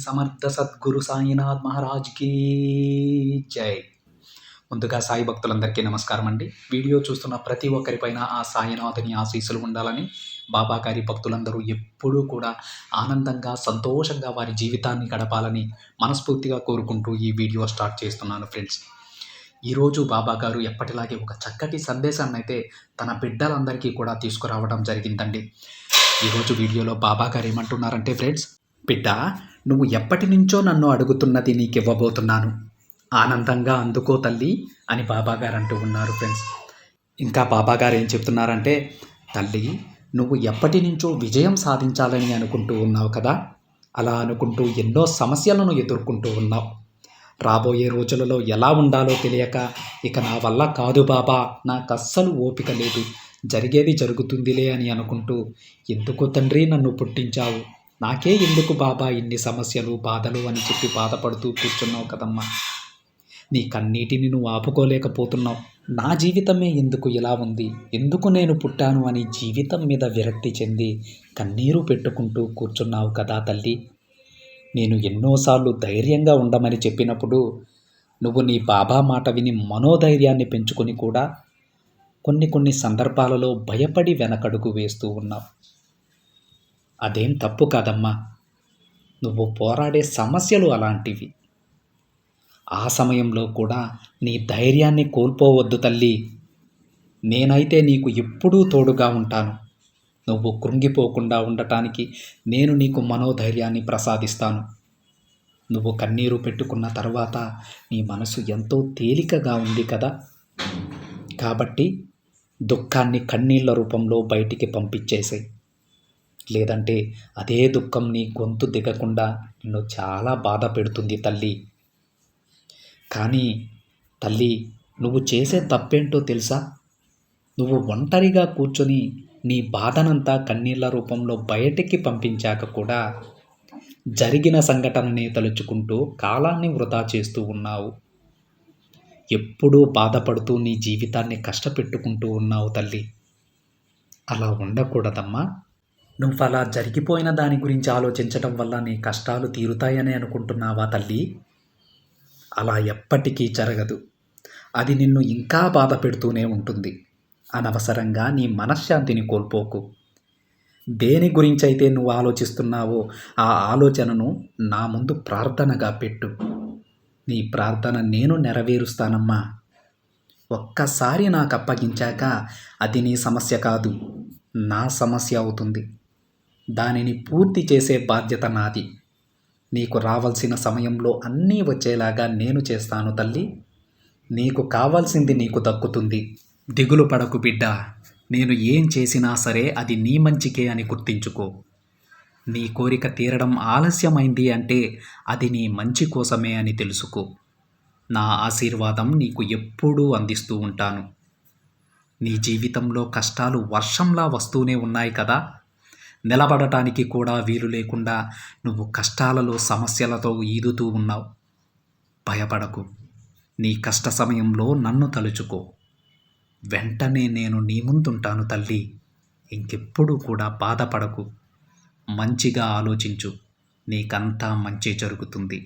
సమర్థ సద్గురు సాయినాథ్ మహారాజ్కి జై. ముందుగా సాయి భక్తులందరికీ నమస్కారం అండి. వీడియో చూస్తున్న ప్రతి ఒక్కరిపైన ఆ సాయినాథుని ఆశీస్సులు ఉండాలని, బాబా గారి భక్తులందరూ ఎప్పుడూ కూడా ఆనందంగా సంతోషంగా వారి జీవితాన్ని గడపాలని మనస్ఫూర్తిగా కోరుకుంటూ ఈ వీడియో స్టార్ట్ చేస్తున్నాను ఫ్రెండ్స్. ఈరోజు బాబా గారు ఎప్పటిలాగే ఒక చక్కటి సందేశాన్ని అయితే తన బిడ్డలందరికీ కూడా తీసుకురావడం జరిగిందండి. ఈరోజు వీడియోలో బాబా గారు ఏమంటున్నారంటే ఫ్రెండ్స్, బిడ్డ, నువ్వు ఎప్పటి నుంచో నన్ను అడుగుతున్నది నీకు ఇవ్వబోతున్నాను, ఆనందంగా అందుకో తల్లి అని బాబాగారు అంటూ ఉన్నారు ఫ్రెండ్స్. ఇంకా బాబాగారు ఏం చెప్తున్నారంటే, తల్లి, నువ్వు ఎప్పటి నుంచో విజయం సాధించాలని అనుకుంటూ ఉన్నావు కదా, అలా అనుకుంటూ ఎన్నో సమస్యలను ఎదుర్కొంటూ ఉన్నావు. రాబోయే రోజులలో ఎలా ఉండాలో తెలియక, ఇక నా వల్ల కాదు బాబా, నాకు అస్సలు ఓపిక లేదు, జరిగేది జరుగుతుందిలే అని అనుకుంటూ, ఎందుకు తండ్రి నన్ను పుట్టించావు, నాకే ఎందుకు బాబా ఇన్ని సమస్యలు బాధలు అని చెప్పి బాధపడుతూ కూర్చున్నావు కదమ్మా. నీ కన్నీటిని నువ్వు ఆపుకోలేకపోతున్నావు. నా జీవితమే ఎందుకు ఇలా ఉంది, ఎందుకు నేను పుట్టాను అని జీవితం మీద విరక్తి చెంది కన్నీరు పెట్టుకుంటూ కూర్చున్నావు కదా తల్లి. నేను ఎన్నోసార్లు ధైర్యంగా ఉండమని చెప్పినప్పుడు నువ్వు నీ బాబా మాట విని మనోధైర్యాన్ని పెంచుకొని కూడా కొన్ని సందర్భాలలో భయపడి వెనకడుగు వేస్తూ ఉన్నావు. అదేం తప్పు కాదమ్మా, నువ్వు పోరాడే సమస్యలు అలాంటివి. ఆ సమయంలో కూడా నీ ధైర్యాన్ని కోల్పోవద్దు తల్లి. నేనైతే నీకు ఎప్పుడూ తోడుగా ఉంటాను. నువ్వు కృంగిపోకుండా ఉండటానికి నేను నీకు మనోధైర్యాన్ని ప్రసాదిస్తాను. నువ్వు కన్నీరు పెట్టుకున్న తర్వాత నీ మనసు ఎంతో తేలికగా ఉంది కదా, కాబట్టి దుఃఖాన్ని కన్నీళ్ల రూపంలో బయటికి పంపించేసేయ్. లేదంటే అదే దుఃఖం నీ గొంతు దిగకుండా నిన్ను చాలా బాధ పెడుతుంది తల్లి. కానీ తల్లి, నువ్వు చేసే తప్పేంటో తెలుసా? నువ్వు ఒంటరిగా కూర్చొని నీ బాధనంతా కన్నీళ్ల రూపంలో బయటికి పంపించాక కూడా జరిగిన సంఘటనని తలుచుకుంటూ కాలాన్ని వృధా చేస్తూ ఉన్నావు. ఎప్పుడూ బాధపడుతూ నీ జీవితాన్ని కష్టపెట్టుకుంటూ ఉన్నావు తల్లి. అలా ఉండకూడదమ్మా. నువ్వు అలా జరిగిపోయిన దాని గురించి ఆలోచించడం వల్ల నీ కష్టాలు తీరుతాయని అనుకుంటున్నావా తల్లి? అలా ఎప్పటికీ జరగదు. అది నిన్ను ఇంకా బాధ పెడుతూనే ఉంటుంది. అనవసరంగా నీ మనశ్శాంతిని కోల్పోకు. దేని గురించైతే నువ్వు ఆలోచిస్తున్నావో ఆ ఆలోచనను నా ముందు ప్రార్థనగా పెట్టు. నీ ప్రార్థన నేను నెరవేరుస్తానమ్మా. ఒక్కసారి నాకు అప్పగించాక అది నీ సమస్య కాదు, నా సమస్య అవుతుంది. దానిని పూర్తి చేసే బాధ్యత నాది. నీకు రావాల్సిన సమయంలో అన్నీ వచ్చేలాగా నేను చేస్తాను తల్లి. నీకు కావాల్సింది నీకు దక్కుతుంది. దిగులు పడకు బిడ్డ. నేను ఏం చేసినా సరే అది నీ మంచికే అని గుర్తించుకో. నీ కోరిక తీరడం ఆలస్యమైంది అంటే అది నీ మంచి కోసమే అని తెలుసుకో. నా ఆశీర్వాదం నీకు ఎప్పుడూ అందిస్తూ ఉంటాను. నీ జీవితంలో కష్టాలు వర్షంలా వస్తూనే ఉన్నాయి కదా, నిలబడటానికి కూడా వీలు లేకుండా నువ్వు కష్టాలలో సమస్యలతో ఈదుతూ ఉన్నావు. భయపడకు. నీ కష్ట సమయంలో నన్ను తలుచుకో. వెంటనే నేను నీ ముందుంటాను తల్లి. ఇంకెప్పుడు కూడా బాధపడకు. మంచిగా ఆలోచించు. నీకంతా మంచి జరుగుతుంది.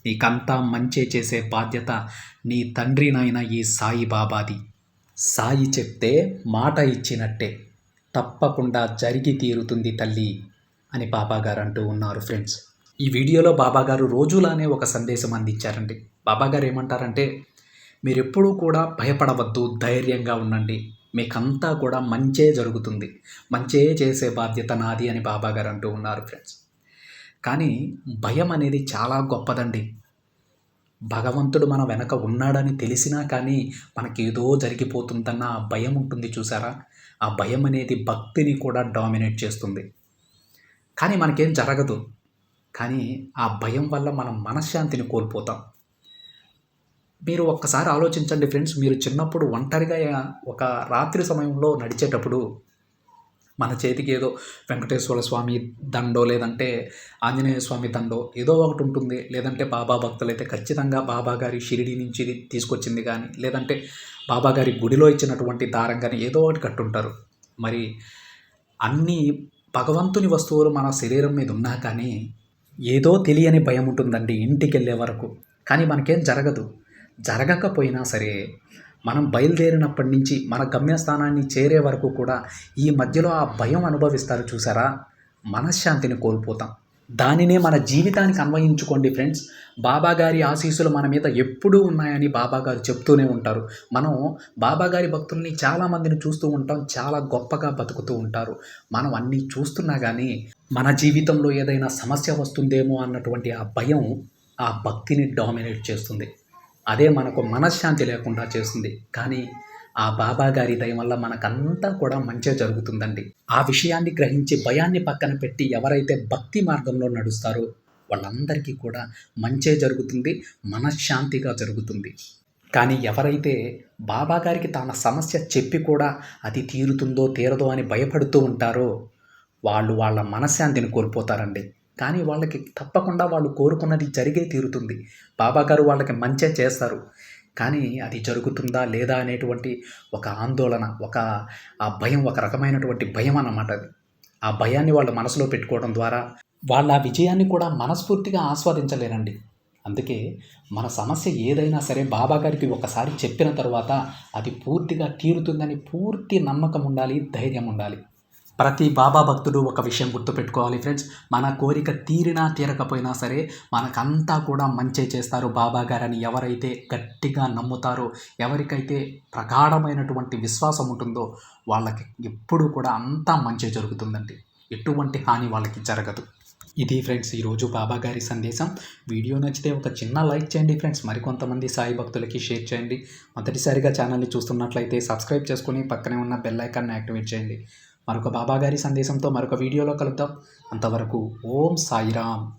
నీకంతా మంచి చేసే బాధ్యత నీ తండ్రినైన ఈ సాయి బాబాది. సాయి చెప్తే మాట ఇచ్చినట్టే, తప్పకుండా జరిగి తీరుతుంది తల్లి అని బాబాగారు అంటూ ఉన్నారు ఫ్రెండ్స్. ఈ వీడియోలో బాబాగారు రోజులానే ఒక సందేశం అందించారండి. బాబాగారు ఏమంటారంటే, మీరెప్పుడూ కూడా భయపడవద్దు, ధైర్యంగా ఉండండి, మీకంతా కూడా మంచే జరుగుతుంది, మంచే చేసే బాధ్యత నాది అని బాబాగారు అంటూ ఉన్నారు ఫ్రెండ్స్. కానీ భయం అనేది చాలా గొప్పదండి. భగవంతుడు మన వెనక ఉన్నాడని తెలిసినా కానీ మనకేదో జరిగిపోతుందన్న ఆ భయం ఉంటుంది చూసారా, ఆ భయం అనేది భక్తిని కూడా డామినేట్ చేస్తుంది. కానీ మనకేం జరగదు, కానీ ఆ భయం వల్ల మనం మనశ్శాంతిని కోల్పోతాం. మీరు ఒక్కసారి ఆలోచించండి ఫ్రెండ్స్, మీరు చిన్నప్పుడు ఒంటరిగా ఒక రాత్రి సమయంలో నడిచేటప్పుడు మన చేతికి ఏదో వెంకటేశ్వర స్వామి దండో లేదంటే ఆంజనేయ స్వామి దండో ఏదో ఒకటి ఉంటుంది. లేదంటే బాబా భక్తులైతే ఖచ్చితంగా బాబా గారి షిరిడి నుంచి తీసుకొచ్చింది కానీ, లేదంటే బాబా గారి గుడిలో ఇచ్చినటువంటి దారం కానీ ఏదో ఒకటి కట్టుంటారు. మరి అన్నీ భగవంతుని వస్తువులు మన శరీరం మీద ఉన్నా కానీ ఏదో తెలియని భయం ఉంటుందండి ఇంటికెళ్ళే వరకు. కానీ మనకేం జరగదు. జరగకపోయినా సరే, మనం బయలుదేరినప్పటి నుంచి మన గమ్యస్థానాన్ని చేరే వరకు కూడా ఈ మధ్యలో ఆ భయం అనుభవిస్తారు చూసారా? మనశ్శాంతిని కోల్పోతాం. దానినే మన జీవితానికి అన్వయించుకోండి ఫ్రెండ్స్. బాబాగారి ఆశీస్సులు మన మీద ఎప్పుడూ ఉన్నాయని బాబాగారు చెప్తూనే ఉంటారు. మనం బాబాగారి భక్తుల్ని చాలామందిని చూస్తూ ఉంటాం. చాలా గొప్పగా బతుకుతూ ఉంటారు. మనం అన్నీ చూస్తున్నా గానీ, మన జీవితంలో ఏదైనా సమస్య వస్తుందేమో అన్నటువంటి ఆ భయం ఆ భక్తిని డామినేట్ చేస్తుంది. అదే మనకు మనశ్శాంతి లేకుండా చేస్తుంది. కానీ ఆ బాబాగారి దయ వల్ల మనకంతా కూడా మంచే జరుగుతుందండి. ఆ విషయాన్ని గ్రహించి భయాన్ని పక్కన పెట్టి ఎవరైతే భక్తి మార్గంలో నడుస్తారో వాళ్ళందరికీ కూడా మంచే జరుగుతుంది. మనశ్శాంతిగా జరుగుతుంది. కానీ ఎవరైతే బాబాగారికి తన సమస్య చెప్పి కూడా అది తీరుతుందో తీరదో అని భయపడుతూ ఉంటారో వాళ్ళు వాళ్ళ మనశ్శాంతిని కోల్పోతారండి. కానీ వాళ్ళకి తప్పకుండా వాళ్ళు కోరుకున్నది జరిగే తీరుతుంది. బాబాగారు వాళ్ళకి మంచే చేస్తారు. కానీ అది జరుగుతుందా లేదా అనేటువంటి ఒక ఆందోళన, ఆ భయం, ఒక రకమైనటువంటి భయం అన్నమాట అది. ఆ భయాన్ని వాళ్ళు మనసులో పెట్టుకోవడం ద్వారా వాళ్ళు ఆ విజయాన్ని కూడా మనస్ఫూర్తిగా ఆస్వాదించలేరండి. అందుకే మన సమస్య ఏదైనా సరే బాబాగారికి ఒకసారి చెప్పిన తర్వాత అది పూర్తిగా తీరుతుందని పూర్తి నమ్మకం ఉండాలి, ధైర్యం ఉండాలి. ప్రతి బాబా భక్తుడు ఒక విషయం గుర్తుపెట్టుకోవాలి ఫ్రెండ్స్. మన కోరిక తీరినా తీరకపోయినా సరే మనకంతా కూడా మంచే చేస్తారు బాబాగారని ఎవరైతే గట్టిగా నమ్ముతారో, ఎవరికైతే ప్రగాఢమైనటువంటి విశ్వాసం ఉంటుందో వాళ్ళకి ఎప్పుడూ కూడా అంతా మంచే జరుగుతుందండి. ఎటువంటి హాని వాళ్ళకి జరగదు. ఇది ఫ్రెండ్స్ ఈరోజు బాబాగారి సందేశం. వీడియో నచ్చితే ఒక చిన్న లైక్ చేయండి ఫ్రెండ్స్. మరికొంతమంది సాయి భక్తులకి షేర్ చేయండి. మొదటిసారిగా ఛానల్ని చూస్తున్నట్లయితే సబ్స్క్రైబ్ చేసుకొని పక్కనే ఉన్న బెల్ ఐకాన్ని యాక్టివేట్ చేయండి. మరొక బాబాగారి సందేశంతో మరొక వీడియోలో కలుద్దాం. అంతవరకు ఓం సాయిరామ్.